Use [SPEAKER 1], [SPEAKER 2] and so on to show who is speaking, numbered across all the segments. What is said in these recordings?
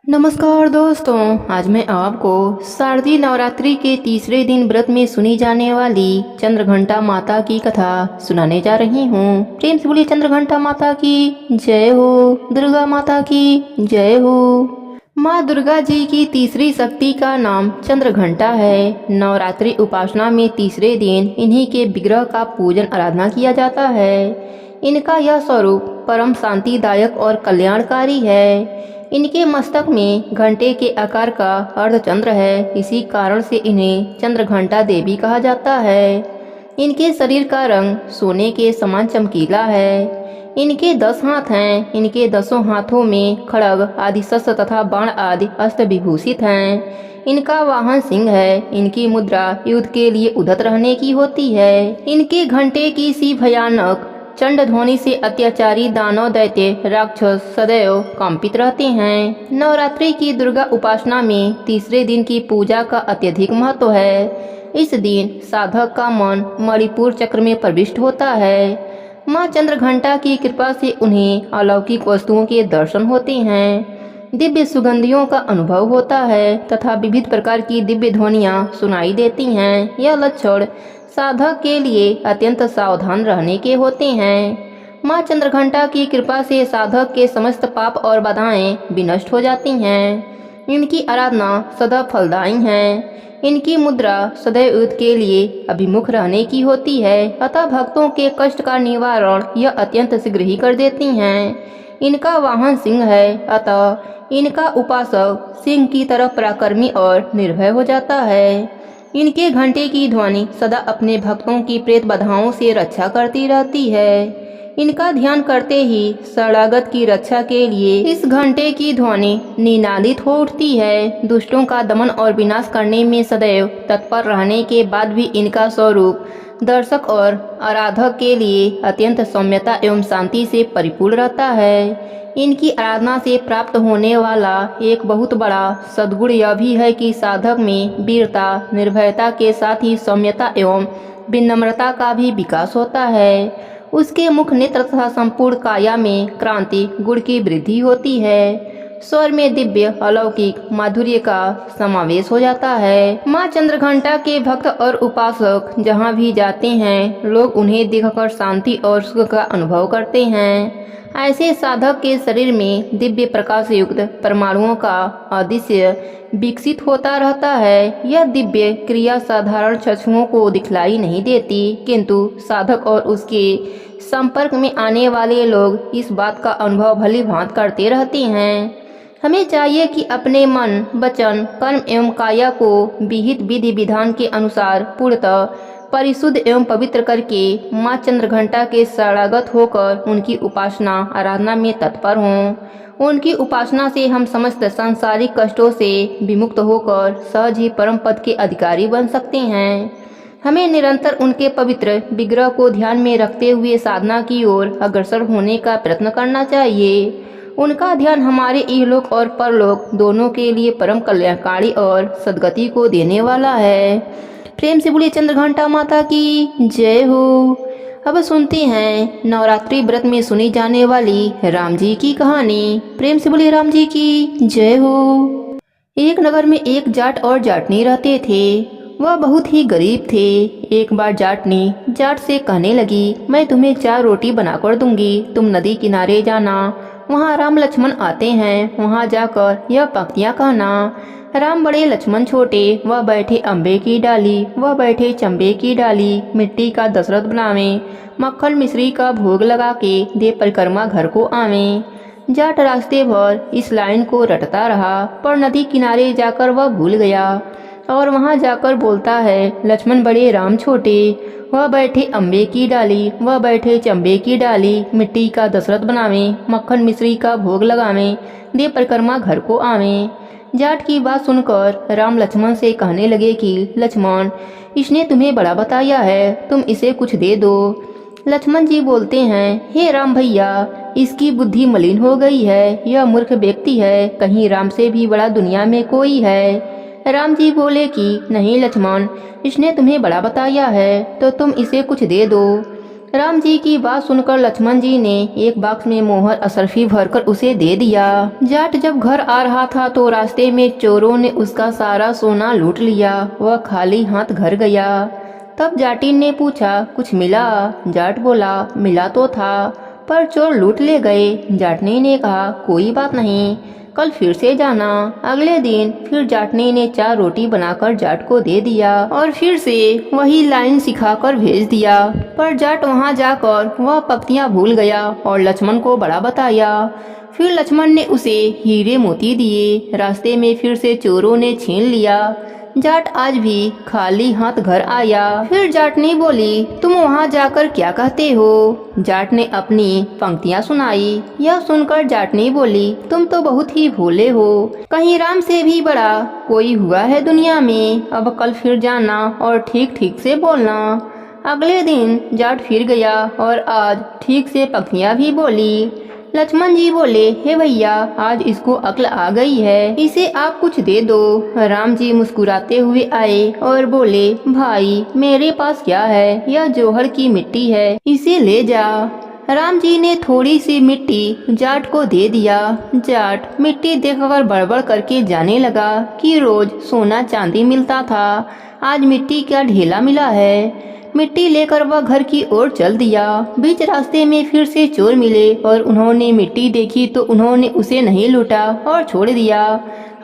[SPEAKER 1] नमस्कार दोस्तों, आज मैं आपको शारदीय नवरात्रि के तीसरे दिन व्रत में सुनी जाने वाली चंद्रघंटा माता की कथा सुनाने जा रही हूँ। प्रेम से बोलिए चंद्रघंटा माता की जय हो, दुर्गा माता की जय हो। माँ दुर्गा जी की तीसरी शक्ति का नाम चंद्रघंटा है। नवरात्रि उपासना में तीसरे दिन इन्हीं के विग्रह का पूजन आराधना किया जाता है। इनका यह स्वरूप परम शांतिदायक और कल्याणकारी है। इनके मस्तक में घंटे के आकार का अर्धचंद्र है, इसी कारण से इन्हें चंद्रघंटा देवी कहा जाता है। इनके शरीर का रंग सोने के समान चमकीला है। इनके 10 हाथ हैं। इनके 10 हाथों में खड्ग आदि शस्त्र तथा बाण आदि अस्त्र विभूषित हैं। इनका वाहन सिंह है। इनकी मुद्रा युद्ध के लिए उद्धत रहने की होती है। इनके घंटे की सी भयानक चंड ध्वनि से अत्याचारी दानव दैत्य राक्षस सदैव कंपित रहते हैं। नवरात्रि की दुर्गा उपासना में तीसरे दिन की पूजा का अत्यधिक महत्व है। इस दिन साधक का मन मणिपुर चक्र में प्रविष्ट होता है। माँ चंद्रघंटा की कृपा से उन्हें अलौकिक वस्तुओं के दर्शन होते हैं, दिव्य सुगंधियों का अनुभव होता है तथा विविध प्रकार की दिव्य ध्वनियाँ सुनाई देती हैं। यह लक्षण साधक के लिए अत्यंत सावधान रहने के होते हैं। माँ चंद्रघंटा की कृपा से साधक के समस्त पाप और बाधाएं विनष्ट हो जाती हैं। इनकी आराधना सदा फलदायी है। इनकी मुद्रा सदैव युद्ध के लिए अभिमुख रहने की होती है, अतः भक्तों के कष्ट का निवारण यह अत्यंत शीघ्र ही कर देती हैं। इनका वाहन सिंह है, अतः इनका उपासक सिंह की तरह पराक्रमी और निर्भय हो जाता है। इनके घंटे की ध्वनि सदा अपने भक्तों की प्रेत बाधाओं से रक्षा करती रहती है। इनका ध्यान करते ही शरणागत की रक्षा के लिए इस घंटे की ध्वनि निनादित हो उठती है। दुष्टों का दमन और विनाश करने में सदैव तत्पर रहने के बाद भी इनका स्वरूप दर्शक और आराधक के लिए अत्यंत सौम्यता एवं शांति से परिपूर्ण रहता है। इनकी आराधना से प्राप्त होने वाला एक बहुत बड़ा सद्गुण यह भी है कि साधक में वीरता, निर्भयता के साथ ही सौम्यता एवं विनम्रता का भी विकास होता है। उसके मुख नेत्र तथा संपूर्ण काया में क्रांति गुण की वृद्धि होती है। स्वर में दिव्य अलौकिक माधुर्य का समावेश हो जाता है। माँ चंद्रघंटा के भक्त और उपासक जहाँ भी जाते हैं, लोग उन्हें देखकर शांति और सुख का अनुभव करते हैं। ऐसे साधक के शरीर में दिव्य प्रकाश युक्त परमाणुओं का अदृश्य विकसित होता रहता है। यह दिव्य क्रिया साधारण चक्षुओं को दिखलाई नहीं देती, किंतु साधक और उसके संपर्क में आने वाले लोग इस बात का अनुभव भली भांत करते रहते हैं। हमें चाहिए कि अपने मन, वचन, कर्म एवं काया को विहित विधि विधान के अनुसार पूर्णतः परिशुद्ध एवं पवित्र करके माँ चंद्रघंटा के शरणागत होकर उनकी उपासना आराधना में तत्पर हों। उनकी उपासना से हम समस्त सांसारिक कष्टों से विमुक्त होकर सहज ही परम पद के अधिकारी बन सकते हैं। हमें निरंतर उनके पवित्र विग्रह को ध्यान में रखते हुए साधना की ओर अग्रसर होने का प्रयत्न करना चाहिए। उनका ध्यान हमारे इहलोक और परलोक दोनों के लिए परम कल्याणकारी और सद्गति को देने वाला है। प्रेम से बोलिए चंद्रघंटा माता की जय हो। अब सुनते हैं नवरात्रि व्रत में सुनी जाने वाली राम जी की कहानी। प्रेम से बोलिए राम जी की जय हो। एक नगर में एक जाट और जाटनी रहते थे। वह बहुत ही गरीब थे। एक बार जाटनी जाट से कहने लगी, मैं तुम्हें 4 रोटी बनाकर दूंगी, तुम नदी किनारे जाना, वहाँ राम लक्ष्मण आते हैं, वहाँ जाकर यह पंक्तियाँ कहना। राम बड़े, लक्ष्मण छोटे, वह बैठे अम्बे की डाली, वह बैठे चंबे की डाली, मिट्टी का दशरथ बनावे, मक्खन मिश्री का भोग लगा के दे परिक्रमा घर को आवे। जाट रास्ते भर इस लाइन को रटता रहा, पर नदी किनारे जाकर वह भूल गया और वहाँ जाकर बोलता है, लक्ष्मण बड़े, राम छोटे, वह बैठे अम्बे की डाली, वह बैठे चंबे की डाली, मिट्टी का दशरथ बनावे, मक्खन मिश्री का भोग लगावे, दे परिक्रमा घर को आवे। जाट की बात सुनकर राम लक्ष्मण से कहने लगे कि लक्ष्मण, इसने तुम्हें बड़ा बताया है, तुम इसे कुछ दे दो। लक्ष्मण जी बोलते हैं, हे राम भैया, इसकी बुद्धि मलिन हो गई है, यह मूर्ख व्यक्ति है, कहीं राम से भी बड़ा दुनिया में कोई है। राम जी बोले कि नहीं लक्ष्मण, इसने तुम्हें बड़ा बताया है तो तुम इसे कुछ दे दो। राम जी की बात सुनकर लक्ष्मण जी ने एक बॉक्स में मोहर असरफी भरकर उसे दे दिया। जाट जब घर आ रहा था तो रास्ते में चोरों ने उसका सारा सोना लूट लिया। वह खाली हाथ घर गया। तब जाटिन ने पूछा, कुछ मिला? जाट बोला, मिला तो था पर चोर लूट ले गए। जाटनी ने कहा, कोई बात नहीं, कल फिर से जाना। अगले दिन फिर जाटनी ने 4 रोटी बनाकर जाट को दे दिया और फिर से वही लाइन सिखाकर भेज दिया। पर जाट वहां जाकर वह पंक्तियां भूल गया और लक्ष्मण को बड़ा बताया। फिर लक्ष्मण ने उसे हीरे मोती दिए। रास्ते में फिर से चोरों ने छीन लिया। जाट आज भी खाली हाथ घर आया। फिर जाटनी बोली, तुम वहाँ जाकर क्या कहते हो? जाट ने अपनी पंक्तियाँ सुनाई। यह सुनकर जाटनी बोली, तुम तो बहुत ही भोले हो, कहीं राम से भी बड़ा कोई हुआ है दुनिया में। अब कल फिर जाना और ठीक ठीक से बोलना। अगले दिन जाट फिर गया और आज ठीक से पंक्तियाँ भी बोली। लक्ष्मण जी बोले, हे भैया, आज इसको अक्ल आ गई है, इसे आप कुछ दे दो। राम जी मुस्कुराते हुए आए और बोले, भाई मेरे पास क्या है, यह जौहर की मिट्टी है, इसे ले जा। राम जी ने थोड़ी सी मिट्टी जाट को दे दिया। जाट मिट्टी देखकर बड़बड़ करके जाने लगा कि रोज सोना चांदी मिलता था, आज मिट्टी क्या ढेला मिला है। मिट्टी लेकर वह घर की ओर चल दिया। बीच रास्ते में फिर से चोर मिले और उन्होंने मिट्टी देखी तो उन्होंने उसे नहीं लूटा और छोड़ दिया।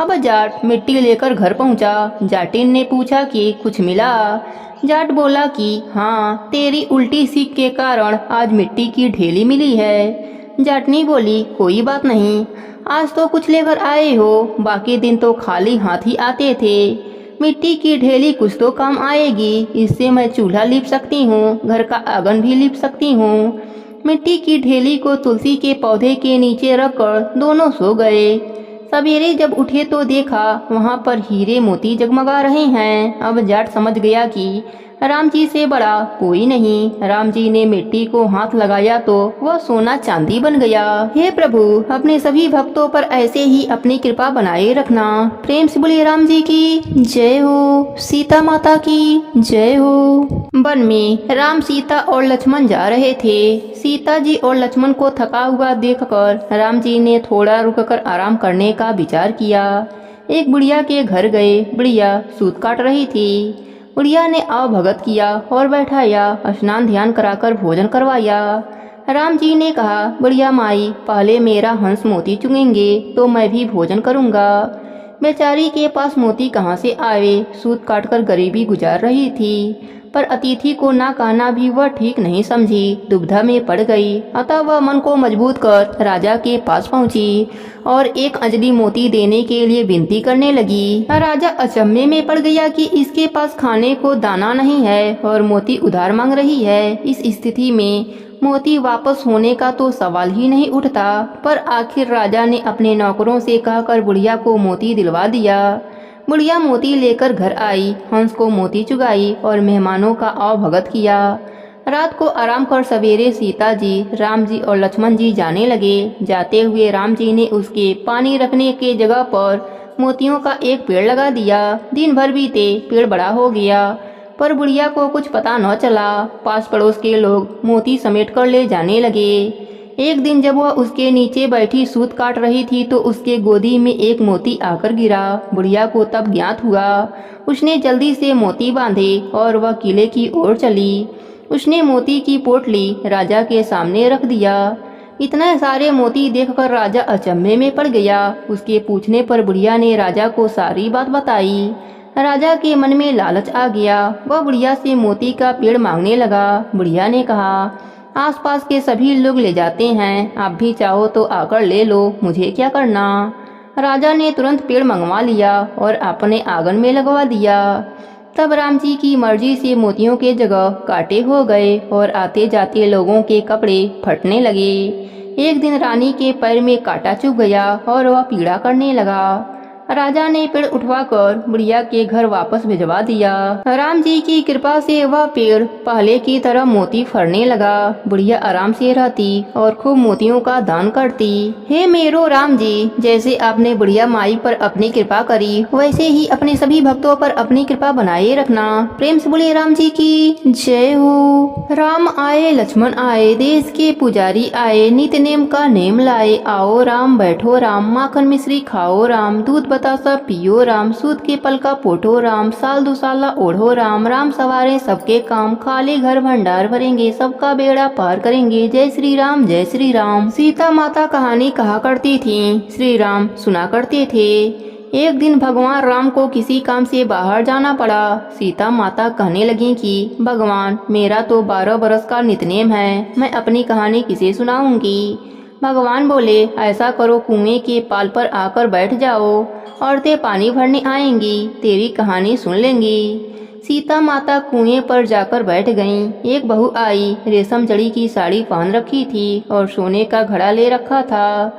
[SPEAKER 1] अब जाट मिट्टी लेकर घर पहुंचा। जाटिन ने पूछा कि कुछ मिला? जाट बोला कि हाँ, तेरी उल्टी सीख के कारण आज मिट्टी की ढेली मिली है। जाटनी बोली, कोई बात नहीं, आज तो कुछ लेकर आए हो, बाकी दिन तो खाली हाथ ही आते थे। मिट्टी की ढेली कुछ तो काम आएगी, इससे मैं चूल्हा लीप सकती हूँ, घर का आंगन भी लीप सकती हूँ। मिट्टी की ढेली को तुलसी के पौधे के नीचे रखकर दोनों सो गए। सवेरे जब उठे तो देखा वहाँ पर हीरे मोती जगमगा रहे हैं। अब जाट समझ गया कि राम जी से बड़ा कोई नहीं। राम जी ने मिट्टी को हाथ लगाया तो वह सोना चांदी बन गया। हे प्रभु, अपने सभी भक्तों पर ऐसे ही अपनी कृपा बनाए रखना। प्रेम से बोलिए राम जी की जय हो, सीता माता की जय हो। वन में राम, सीता और लक्ष्मण जा रहे थे। सीता जी और लक्ष्मण को थका हुआ देखकर राम जी ने थोड़ा रुककर आराम करने का विचार किया। एक बुढ़िया के घर गए। बुढ़िया सूत काट रही थी। बुढ़िया ने भगत किया और बैठाया, स्नान ध्यान कराकर भोजन करवाया। राम जी ने कहा, बुढ़िया माई, पहले मेरा हंस मोती चुगेंगे तो मैं भी भोजन करूंगा। बेचारी के पास मोती कहाँ से आए, सूत काटकर गरीबी गुजार रही थी। पर अतिथि को ना कहना भी वह ठीक नहीं समझी, दुविधा में पड़ गई। अतः वह मन को मजबूत कर राजा के पास पहुंची और एक अंजलि मोती देने के लिए विनती करने लगी। राजा अचंभे में पड़ गया कि इसके पास खाने को दाना नहीं है और मोती उधार मांग रही है। इस स्थिति में मोती वापस होने का तो सवाल ही नहीं उठता। पर आखिर राजा ने अपने नौकरों से कहकर बुढ़िया को मोती दिलवा दिया। बुढ़िया मोती लेकर घर आई, हंस को मोती चुगाई और मेहमानों का भगत किया। रात को आराम कर सवेरे सीता जी, राम जी और लक्ष्मण जी जाने लगे। जाते हुए राम जी ने उसके पानी रखने के जगह पर मोतियों का एक पेड़ लगा दिया। दिन भर बीते, पेड़ बड़ा हो गया पर बुढ़िया को कुछ पता न चला। पास पड़ोस के लोग मोती समेट कर ले जाने लगे। एक दिन जब वह उसके नीचे बैठी सूत काट रही थी तो उसके गोदी में एक मोती आकर गिरा। बुढ़िया को तब ज्ञात हुआ। उसने जल्दी से मोती बांधे और वह किले की ओर चली। उसने मोती की पोटली राजा के सामने रख दिया। इतने सारे मोती देखकर राजा अचंभे में पड़ गया। उसके पूछने पर बुढ़िया ने राजा को सारी बात बताई। राजा के मन में लालच आ गया। वह बुढ़िया से मोती का पेड़ मांगने लगा। बुढ़िया ने कहा, आसपास के सभी लोग ले जाते हैं, आप भी चाहो तो आकर ले लो, मुझे क्या करना। राजा ने तुरंत पेड़ मंगवा लिया और अपने आंगन में लगवा दिया। तब राम जी की मर्जी से मोतियों के जगह कांटे हो गए और आते जाते लोगों के कपड़े फटने लगे। एक दिन रानी के पैर में कांटा चुभ गया और वह पीड़ा करने लगा। राजा ने पेड़ उठवाकर बुढ़िया के घर वापस भिजवा दिया। राम जी की कृपा से वह पेड़ पहले की तरह मोती फरने लगा। बुढ़िया आराम से रहती और खूब मोतियों का दान करती। हे मेरो राम जी, जैसे आपने बुढ़िया माई पर अपनी कृपा करी, वैसे ही अपने सभी भक्तों पर अपनी कृपा बनाए रखना। प्रेम से बोले राम जी की जय हो। राम आए लक्ष्मण आए, देश के पुजारी आए, नित नेम का नेम लाए। आओ राम बैठो राम, माखन मिश्री खाओ राम, दूध बतासा पियो राम, सूद के पल का पोटो राम, साल दुसाला ओढ़ो राम। राम सवारे सबके काम, खाली घर भंडार भरेंगे, सबका बेड़ा पार करेंगे। जय श्री राम जय श्री राम। सीता माता कहानी कहा करती थी, श्री राम सुना करते थे। एक दिन भगवान राम को किसी काम से बाहर जाना पड़ा। सीता माता कहने लगी कि भगवान, मेरा तो 12 बरस का नितनेम है, मैं अपनी कहानी किसे सुनाऊंगी। भगवान बोले, ऐसा करो, कुएं के पाल पर आकर बैठ जाओ, औरतें पानी भरने आएंगी, तेरी कहानी सुन लेंगी। सीता माता कुएं पर जाकर बैठ गईं। एक बहू आई, रेशम जड़ी की साड़ी पहन रखी थी और सोने का घड़ा ले रखा था।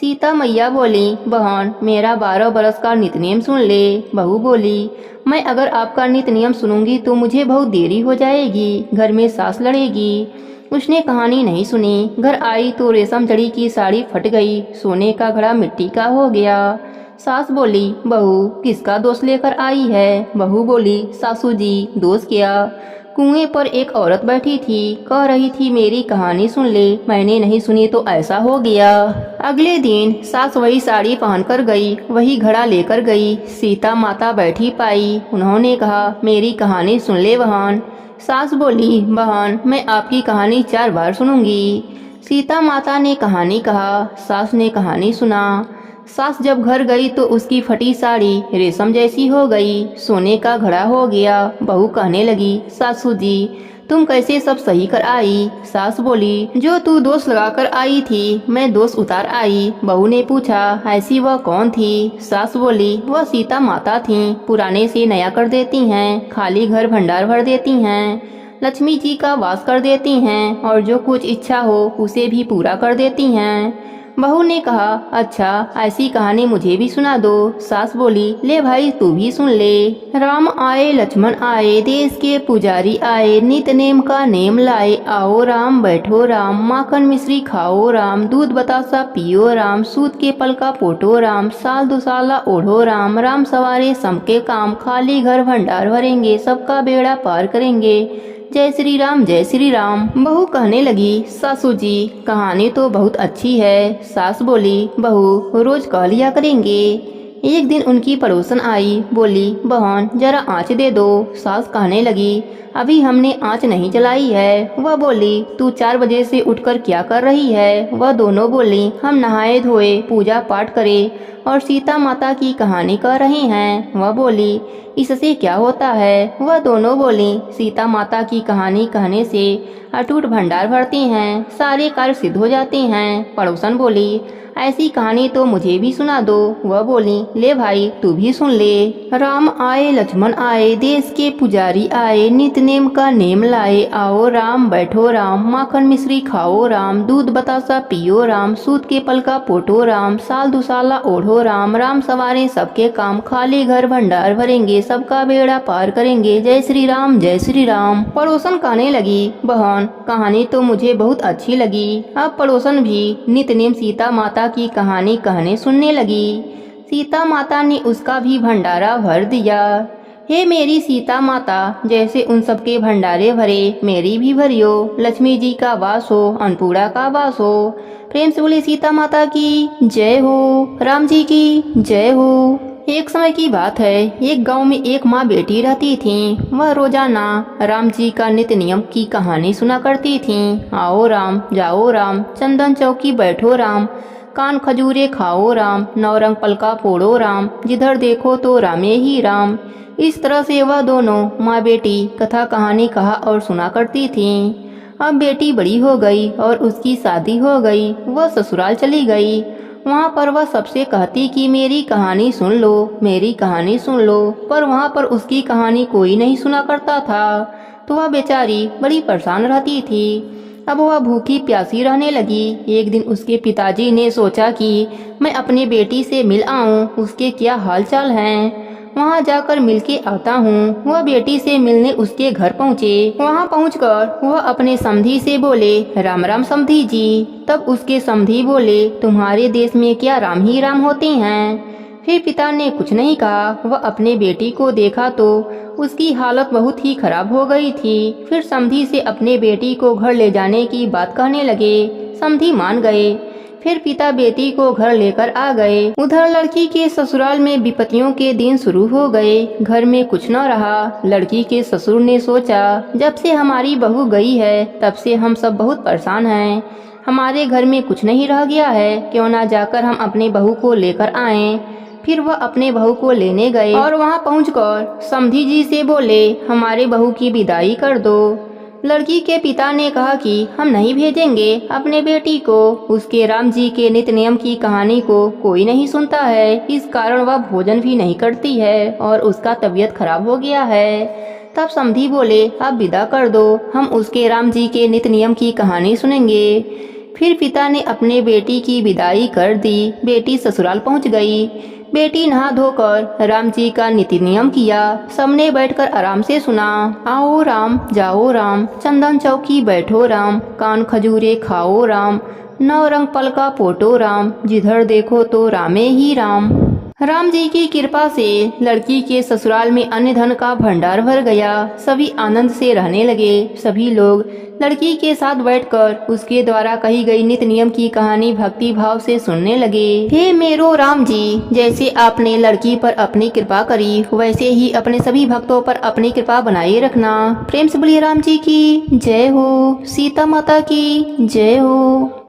[SPEAKER 1] सीता मैया बोली, बहन मेरा 12 बरस का नितनेम सुन ले। बहू बोली, मैं अगर आपका नित नियम सुनूंगी तो मुझे बहुत देरी हो जाएगी, घर में सास लड़ेगी। उसने कहानी नहीं सुनी। घर आई तो रेशम जड़ी की साड़ी फट गई, सोने का घड़ा मिट्टी का हो गया। सास बोली, बहू किसका दोष लेकर आई है। बहू बोली, सासू जी दोष क्या। कुएं पर एक औरत बैठी थी, कह रही थी मेरी कहानी सुन ले, मैंने नहीं सुनी तो ऐसा हो गया। अगले दिन सास वही साड़ी पहनकर गई, वही घड़ा लेकर गई। सीता माता बैठी पाई, उन्होंने कहा मेरी कहानी सुन ले बहन। सास बोली, बहन मैं आपकी कहानी 4 बार सुनूंगी। सीता माता ने कहानी कहा, सास ने कहानी सुना। सास जब घर गई तो उसकी फटी साड़ी रेशम जैसी हो गई, सोने का घड़ा हो गया। बहू कहने लगी, सासू जी तुम कैसे सब सही कर आई। सास बोली, जो तू दोष लगाकर आई थी मैं दोष उतार आई। बहू ने पूछा, ऐसी वह कौन थी। सास बोली, वह सीता माता थी, पुराने से नया कर देती हैं, खाली घर भंडार भर देती हैं, लक्ष्मी जी का वास कर देती हैं और जो कुछ इच्छा हो उसे भी पूरा कर देती हैं। बहू ने कहा, अच्छा ऐसी कहानी मुझे भी सुना दो। सास बोली, ले भाई तू भी सुन ले। राम आए लक्ष्मण आए, देश के पुजारी आए, नित नेम का नेम लाए। आओ राम बैठो राम, माखन मिश्री खाओ राम, दूध बतासा पियो राम, सूद के पल का पोटो राम, साल दुसाला ओढ़ो राम। राम सवारे सबके काम, खाली घर भंडार भरेंगे, सबका बेड़ा पार करेंगे। जय श्री राम जय श्री राम। बहू कहने लगी, सासू जी कहानी तो बहुत अच्छी है। सास बोली, बहू रोज कह लिया करेंगे। एक दिन उनकी पड़ोसन आई, बोली, बहन जरा आँच दे दो। सास कहने लगी, अभी हमने आँच नहीं जलाई है। वह बोली, तू 4 बजे से उठकर क्या कर रही है। वह दोनों बोली, हम नहाए धोए पूजा पाठ करे और सीता माता की कहानी कह रहे हैं। वह बोली, इससे क्या होता है। वह दोनों बोली, सीता माता की कहानी कहने से अटूट भंडार भरती हैं, सारे कार्य सिद्ध हो जाते हैं। पड़ोसन बोली, ऐसी कहानी तो मुझे भी सुना दो। वह बोली, ले भाई तू भी सुन ले। राम आए लक्ष्मण आए, देश के पुजारी आए, नित नेम का नेम लाए। आओ राम बैठो राम, माखन मिश्री खाओ राम, दूध बतासा पियो राम, सूद के पल का पोटो राम, साल दुसाला ओढ़ो राम। राम सवारे सबके काम, खाली घर भंडार भरेंगे, सबका बेड़ा पार करेंगे। जय श्री राम जय श्री राम। पड़ोसन कहने लगी, बहन कहानी तो मुझे बहुत अच्छी लगी। अब पड़ोसन भी नित नेम सीता माता की कहानी कहने सुनने लगी। सीता माता ने उसका भी भंडारा भर दिया। हे मेरी सीता माता, जैसे उन सबके भंडारे भरे मेरी भी भरियो। लक्ष्मी जी का वास हो, अन्नपूर्णा का वास हो। प्रेम से बोले सीता माता की जय हो, राम जी की जय हो। एक समय की बात है, एक गांव में एक माँ बेटी रहती थी। वह रोजाना राम जी का नित्य नियम की कहानी सुना करती थी। आओ राम जाओ राम, चंदन चौकी बैठो राम, कान खजूरे खाओ राम, नौरंग पलका फोड़ो राम, जिधर देखो तो रामे ही राम। इस तरह से वह दोनों माँ बेटी कथा कहानी कहा और सुना करती थीं। अब बेटी बड़ी हो गई और उसकी शादी हो गई। वह ससुराल चली गई। वहाँ पर वह सबसे कहती कि मेरी कहानी सुन लो, मेरी कहानी सुन लो, पर वहाँ पर उसकी कहानी कोई नहीं सुना करता था। तो वह बेचारी बड़ी परेशान रहती थी। अब वह भूखी प्यासी रहने लगी। एक दिन उसके पिताजी ने सोचा कि मैं अपने बेटी से मिल आऊं, उसके क्या हाल चाल हैं। वहां जाकर मिलके आता हूँ। वह बेटी से मिलने उसके घर पहुँचे। वहां पहुंचकर वह अपने समधी से बोले, राम राम समधी जी। तब उसके समधी बोले, तुम्हारे देश में क्या राम ही राम होते हैं। फिर पिता ने कुछ नहीं कहा। वह अपने बेटी को देखा तो उसकी हालत बहुत ही खराब हो गई थी। फिर समधी से अपने बेटी को घर ले जाने की बात कहने लगे। समधी मान गए। फिर पिता बेटी को घर लेकर आ गए। उधर लड़की के ससुराल में विपत्तियों के दिन शुरू हो गए। घर में कुछ न रहा। लड़की के ससुर ने सोचा, जब से हमारी बहू गई है तब से हम सब बहुत परेशान हैं। हमारे घर में कुछ नहीं रह गया है, क्यों ना जाकर हम अपने बहू को लेकर आएं। फिर वह अपने बहू को लेने गए और वहां पहुंचकर समधी जी से बोले, हमारे बहू की विदाई कर दो। लड़की के पिता ने कहा कि हम नहीं भेजेंगे अपने बेटी को। उसके राम जी के नित्य नियम की कहानी को कोई नहीं सुनता है, इस कारण वह भोजन भी नहीं करती है और उसका तबीयत खराब हो गया है। तब समधी बोले, आप विदा कर दो, हम उसके राम जी के नित्य नियम की कहानी सुनेंगे। फिर पिता ने अपने बेटी की विदाई कर दी। बेटी ससुराल पहुंच गई। बेटी नहा धोकर राम जी का नीति नियम किया। सबने बैठकर आराम से सुना। आओ राम, जाओ राम, चंदन चौकी बैठो राम, कान खजूरे खाओ राम, नौ रंग पल का पोटो राम, जिधर देखो तो रामे ही राम। राम जी की कृपा से लड़की के ससुराल में अन्न धन का भंडार भर गया। सभी आनंद से रहने लगे। सभी लोग लड़की के साथ बैठकर उसके द्वारा कही गई नित्य नियम की कहानी भक्ति भाव से सुनने लगे। हे मेरो राम जी, जैसे आपने लड़की पर अपनी कृपा करी, वैसे ही अपने सभी भक्तों पर अपनी कृपा बनाए रखना। प्रेम से बोलिए राम जी की जय हो, सीता माता की जय हो।